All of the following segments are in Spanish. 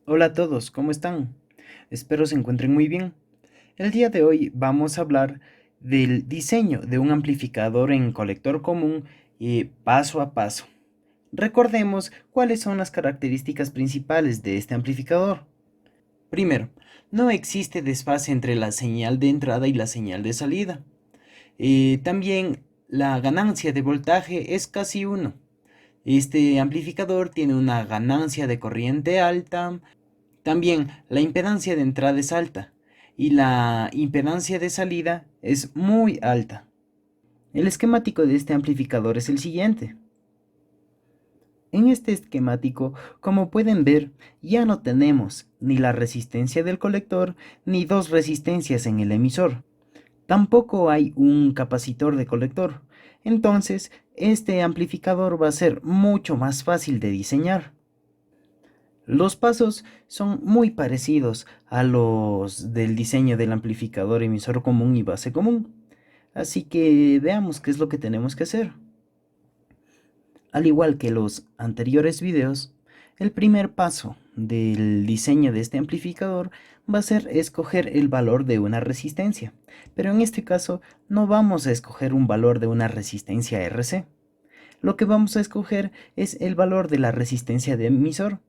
Hola a todos, ¿cómo están? Espero se encuentren muy bien. El día de hoy vamos a hablar del diseño de un amplificador en colector común paso a paso. Recordemos cuáles son las características principales de este amplificador. Primero, no existe desfase entre la señal de entrada y la señal de salida. También la ganancia de voltaje es casi 1. Este amplificador tiene una ganancia de corriente alta. También la impedancia de entrada es alta y la impedancia de salida es muy alta. El esquemático de este amplificador es el siguiente. En este esquemático, como pueden ver, ya no tenemos ni la resistencia del colector ni dos resistencias en el emisor. Tampoco hay un capacitor de colector. Entonces, este amplificador va a ser mucho más fácil de diseñar. Los pasos son muy parecidos a los del diseño del amplificador emisor común y base común. Así que veamos qué es lo que tenemos que hacer. Al igual que los anteriores videos, el primer paso del diseño de este amplificador va a ser escoger el valor de una resistencia. Pero en este caso no vamos a escoger un valor de una resistencia RC. Lo que vamos a escoger es el valor de la resistencia de emisor.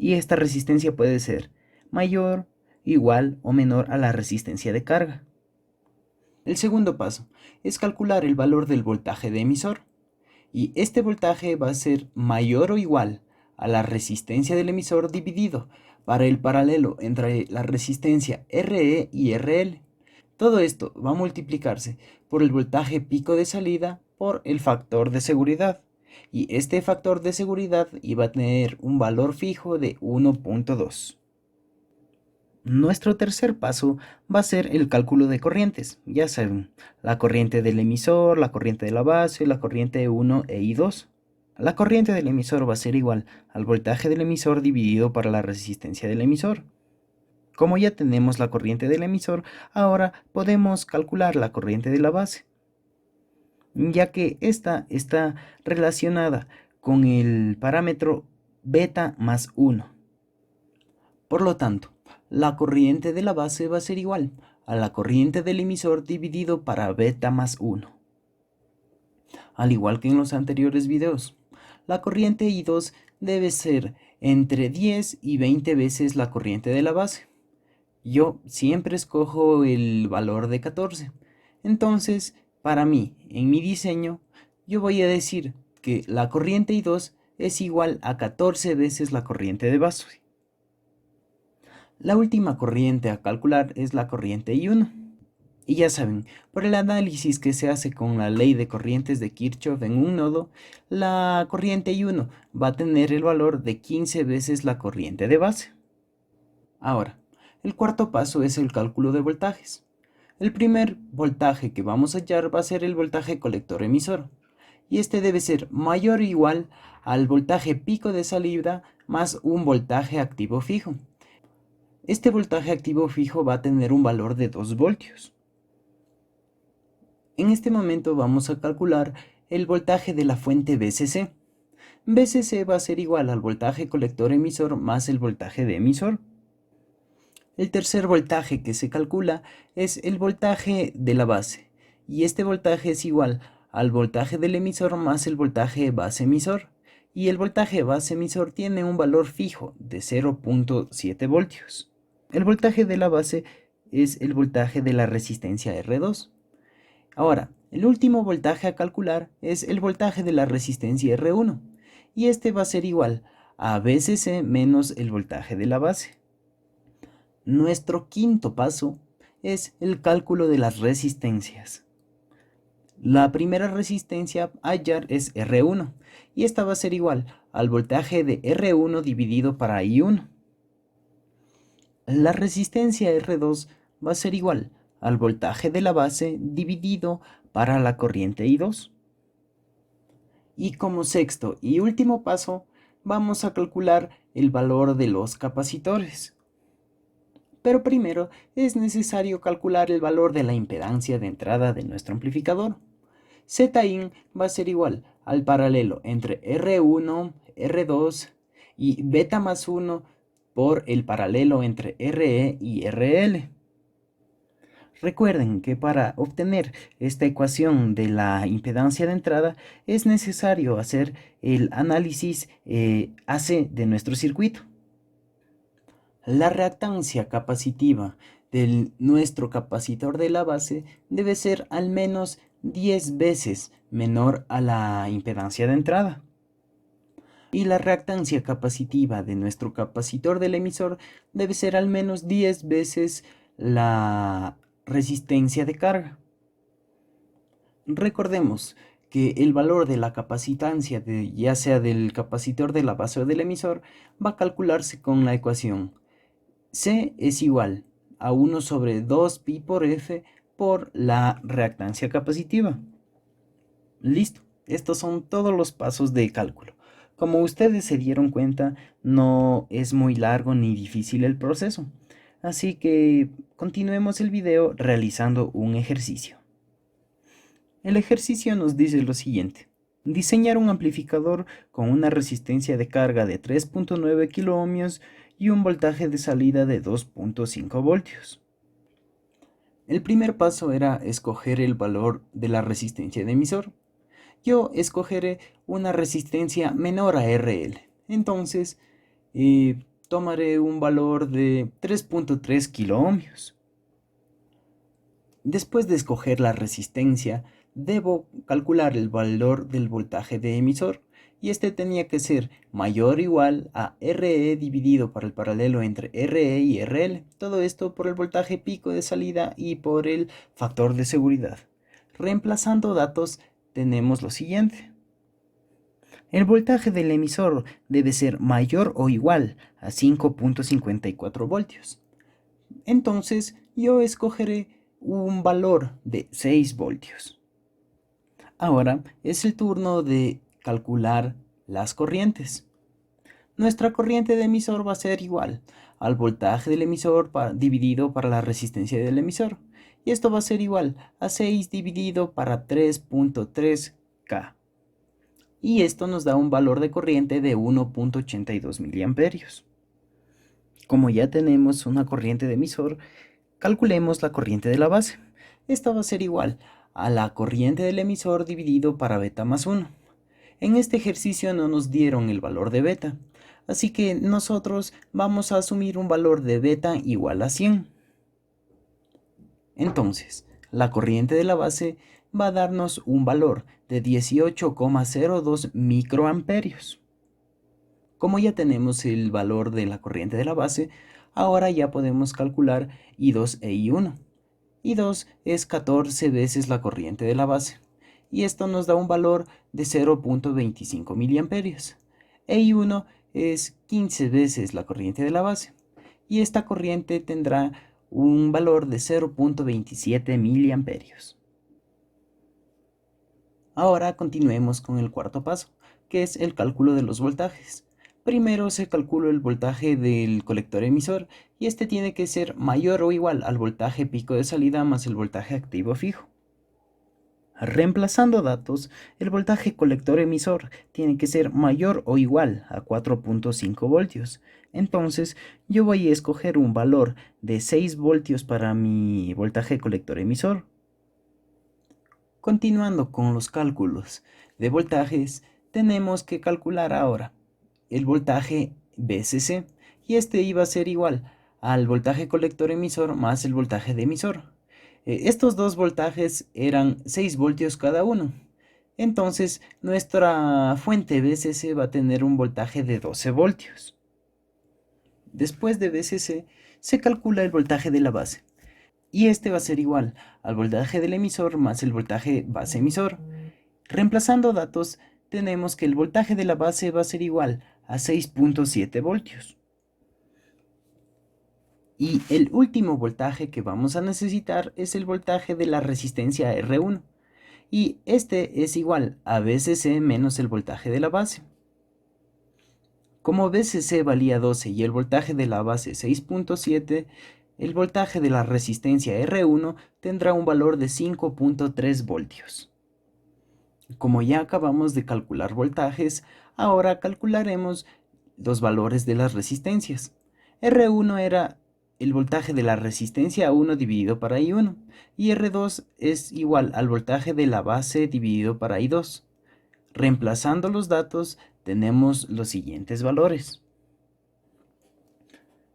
Y esta resistencia puede ser mayor, igual o menor a la resistencia de carga. El segundo paso es calcular el valor del voltaje de emisor. Y este voltaje va a ser mayor o igual a la resistencia del emisor dividido para el paralelo entre la resistencia RE y RL. Todo esto va a multiplicarse por el voltaje pico de salida por el factor de seguridad. Y este factor de seguridad iba a tener un valor fijo de 1.2. Nuestro tercer paso va a ser el cálculo de corrientes. Ya saben, la corriente del emisor, la corriente de la base, la corriente I1 e I2. La corriente del emisor va a ser igual al voltaje del emisor dividido por la resistencia del emisor. Como ya tenemos la corriente del emisor, ahora podemos calcular la corriente de la base, ya que esta está relacionada con el parámetro beta más 1. Por lo tanto, la corriente de la base va a ser igual a la corriente del emisor dividido para beta más 1. Al igual que en los anteriores videos, la corriente I2 debe ser entre 10 y 20 veces la corriente de la base. Yo siempre escojo el valor de 14. Entonces, para mí, en mi diseño, yo voy a decir que la corriente I2 es igual a 14 veces la corriente de base. La última corriente a calcular es la corriente I1. Y ya saben, por el análisis que se hace con la ley de corrientes de Kirchhoff en un nodo, la corriente I1 va a tener el valor de 15 veces la corriente de base. Ahora, el cuarto paso es el cálculo de voltajes. El primer voltaje que vamos a hallar va a ser el voltaje colector emisor, y este debe ser mayor o igual al voltaje pico de salida más un voltaje activo fijo. Este voltaje activo fijo va a tener un valor de 2 voltios. En este momento vamos a calcular el voltaje de la fuente VCC. VCC va a ser igual al voltaje colector emisor más el voltaje de emisor. El tercer voltaje que se calcula es el voltaje de la base, y este voltaje es igual al voltaje del emisor más el voltaje base emisor, y el voltaje base emisor tiene un valor fijo de 0.7 voltios. El voltaje de la base es el voltaje de la resistencia R2. Ahora, el último voltaje a calcular es el voltaje de la resistencia R1, y este va a ser igual a VCC menos el voltaje de la base. Nuestro quinto paso es el cálculo de las resistencias. La primera resistencia a hallar es R1, y esta va a ser igual al voltaje de R1 dividido para I1. La resistencia R2 va a ser igual al voltaje de la base dividido para la corriente I2. Y como sexto y último paso, vamos a calcular el valor de los capacitores. Pero primero es necesario calcular el valor de la impedancia de entrada de nuestro amplificador. Zin va a ser igual al paralelo entre R1, R2 y beta más 1 por el paralelo entre RE y RL. Recuerden que para obtener esta ecuación de la impedancia de entrada es necesario hacer el análisis AC de nuestro circuito. La reactancia capacitiva de nuestro capacitor de la base debe ser al menos 10 veces menor a la impedancia de entrada. Y la reactancia capacitiva de nuestro capacitor del emisor debe ser al menos 10 veces la resistencia de carga. Recordemos que el valor de la capacitancia ya sea del capacitor de la base o del emisor va a calcularse con la ecuación C es igual a 1 sobre 2 pi por F por la reactancia capacitiva. Listo, estos son todos los pasos de cálculo. Como ustedes se dieron cuenta, no es muy largo ni difícil el proceso. Así que continuemos el video realizando un ejercicio. El ejercicio nos dice lo siguiente. Diseñar un amplificador con una resistencia de carga de 3.9 kiloohmios y un voltaje de salida de 2.5 voltios. El primer paso era escoger el valor de la resistencia de emisor. Yo escogeré una resistencia menor a RL. Entonces, tomaré un valor de 3.3 kiloohmios. Después de escoger la resistencia, debo calcular el valor del voltaje de emisor, y este tenía que ser mayor o igual a RE dividido por el paralelo entre RE y RL. Todo esto por el voltaje pico de salida y por el factor de seguridad. Reemplazando datos, tenemos lo siguiente. El voltaje del emisor debe ser mayor o igual a 5.54 voltios. Entonces, yo escogeré un valor de 6 voltios. Ahora es el turno de calcular las corrientes. Nuestra corriente de emisor va a ser igual al voltaje del emisor dividido para la resistencia del emisor. Y esto va a ser igual a 6 dividido para 3.3K. Y esto nos da un valor de corriente de 1.82 miliamperios. Como ya tenemos una corriente de emisor, calculemos la corriente de la base. Esta va a ser igual a la corriente del emisor dividido para beta más 1. En este ejercicio no nos dieron el valor de beta, así que nosotros vamos a asumir un valor de beta igual a 100. Entonces, la corriente de la base va a darnos un valor de 18,02 microamperios. Como ya tenemos el valor de la corriente de la base, ahora ya podemos calcular I2 e I1. I2 es 14 veces la corriente de la base, y esto nos da un valor de 0.25 miliamperios. E I1 es 15 veces la corriente de la base, y esta corriente tendrá un valor de 0.27 miliamperios. Ahora continuemos con el cuarto paso, que es el cálculo de los voltajes. Primero se calcula el voltaje del colector emisor, y este tiene que ser mayor o igual al voltaje pico de salida más el voltaje activo fijo. Reemplazando datos, el voltaje colector emisor tiene que ser mayor o igual a 4.5 voltios. Entonces yo voy a escoger un valor de 6 voltios para mi voltaje colector emisor. Continuando con los cálculos de voltajes, tenemos que calcular ahora el voltaje VCC, y este iba a ser igual al voltaje colector emisor más el voltaje de emisor. Estos dos voltajes eran 6 voltios cada uno. Entonces nuestra fuente VCC va a tener un voltaje de 12 voltios. Después de VCC se calcula el voltaje de la base, y este va a ser igual al voltaje del emisor más el voltaje base emisor. Reemplazando datos, tenemos que el voltaje de la base va a ser igual a 6.7 voltios. Y el último voltaje que vamos a necesitar es el voltaje de la resistencia R1. Y este es igual a VCC menos el voltaje de la base. Como VCC valía 12 y el voltaje de la base 6.7, el voltaje de la resistencia R1 tendrá un valor de 5.3 voltios. Como ya acabamos de calcular voltajes, ahora calcularemos los valores de las resistencias. R1 era el voltaje de la resistencia A1 dividido para I1 y R2 es igual al voltaje de la base dividido para I2. Reemplazando los datos tenemos los siguientes valores.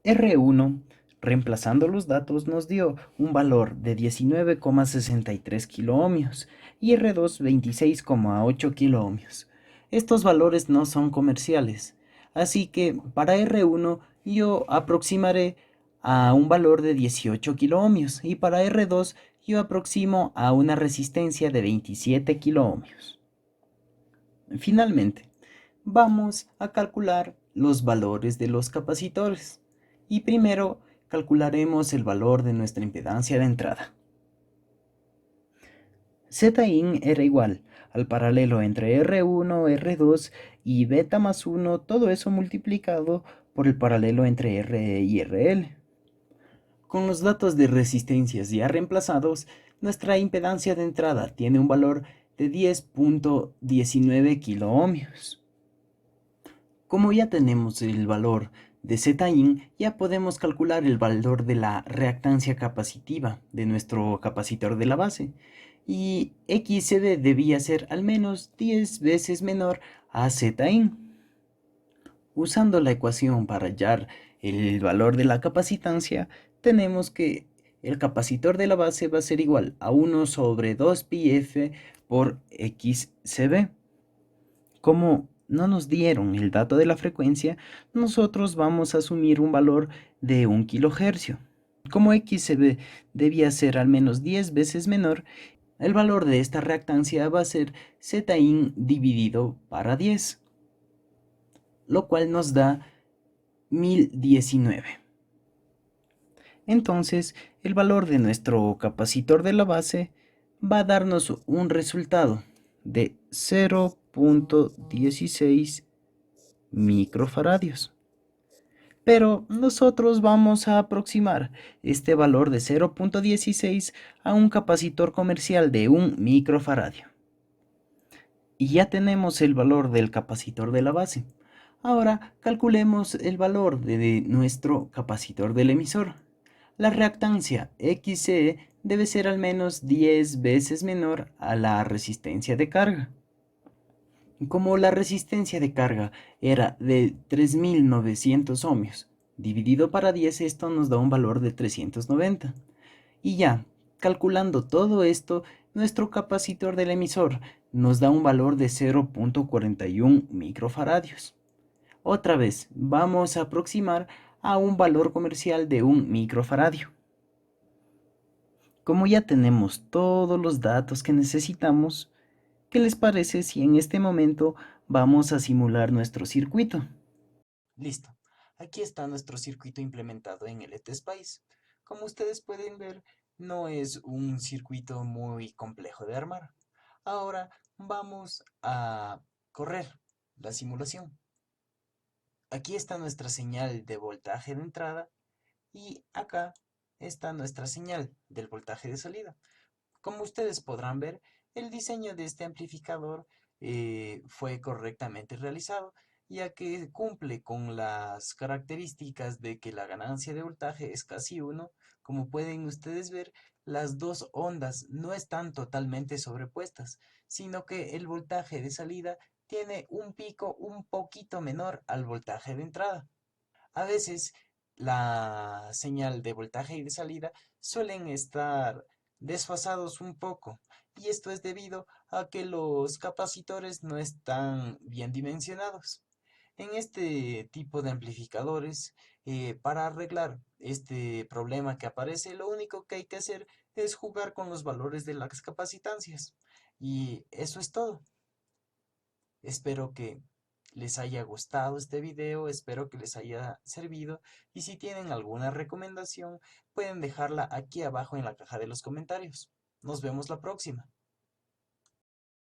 R1, reemplazando los datos, nos dio un valor de 19,63 kiloohmios y R2 26,8 kiloohmios. Estos valores no son comerciales, así que para R1 yo aproximaré a un valor de 18 kiloohmios y para R2 yo aproximo a una resistencia de 27 kiloohmios. Finalmente, vamos a calcular los valores de los capacitores. Y primero calcularemos el valor de nuestra impedancia de entrada. Zin era igual al paralelo entre R1, R2 y beta más 1, todo eso multiplicado por el paralelo entre RE y RL. Con los datos de resistencias ya reemplazados, nuestra impedancia de entrada tiene un valor de 10,19 kiloohmios. Como ya tenemos el valor de Zin, ya podemos calcular el valor de la reactancia capacitiva de nuestro capacitor de la base. Y XCD debía ser al menos 10 veces menor a Zin. Usando la ecuación para hallar el valor de la capacitancia, tenemos que el capacitor de la base va a ser igual a 1 sobre 2 πf por XCB. Como no nos dieron el dato de la frecuencia, nosotros vamos a asumir un valor de 1 kHz. Como XCB debía ser al menos 10 veces menor, el valor de esta reactancia va a ser Zin dividido para 10, lo cual nos da 1019. Entonces, el valor de nuestro capacitor de la base va a darnos un resultado de 0,16 microfaradios. Pero nosotros vamos a aproximar este valor de 0,16 a un capacitor comercial de 1 microfaradio. Y ya tenemos el valor del capacitor de la base. Ahora calculemos el valor de nuestro capacitor del emisor. La reactancia XC debe ser al menos 10 veces menor a la resistencia de carga. Como la resistencia de carga era de 3900 ohmios, dividido para 10, esto nos da un valor de 390. Y ya, calculando todo esto, nuestro capacitor del emisor nos da un valor de 0,41 microfaradios. Otra vez, vamos a aproximar a un valor comercial de 1 microfaradio. Como ya tenemos todos los datos que necesitamos, ¿qué les parece si en este momento vamos a simular nuestro circuito? Listo, aquí está nuestro circuito implementado en LTSpice. Como ustedes pueden ver, no es un circuito muy complejo de armar. Ahora vamos a correr la simulación. Aquí está nuestra señal de voltaje de entrada y acá está nuestra señal del voltaje de salida. Como ustedes podrán ver, el diseño de este amplificador fue correctamente realizado, ya que cumple con las características de que la ganancia de voltaje es casi 1. Como pueden ustedes ver, las dos ondas no están totalmente sobrepuestas, sino que el voltaje de salida tiene un pico un poquito menor al voltaje de entrada. A veces la señal de voltaje y de salida suelen estar desfasados un poco, y esto es debido a que los capacitores no están bien dimensionados. En este tipo de amplificadores, para arreglar este problema que aparece, lo único que hay que hacer es jugar con los valores de las capacitancias. Y eso es todo. Espero que les haya gustado este video, espero que les haya servido, y si tienen alguna recomendación pueden dejarla aquí abajo en la caja de los comentarios. Nos vemos la próxima.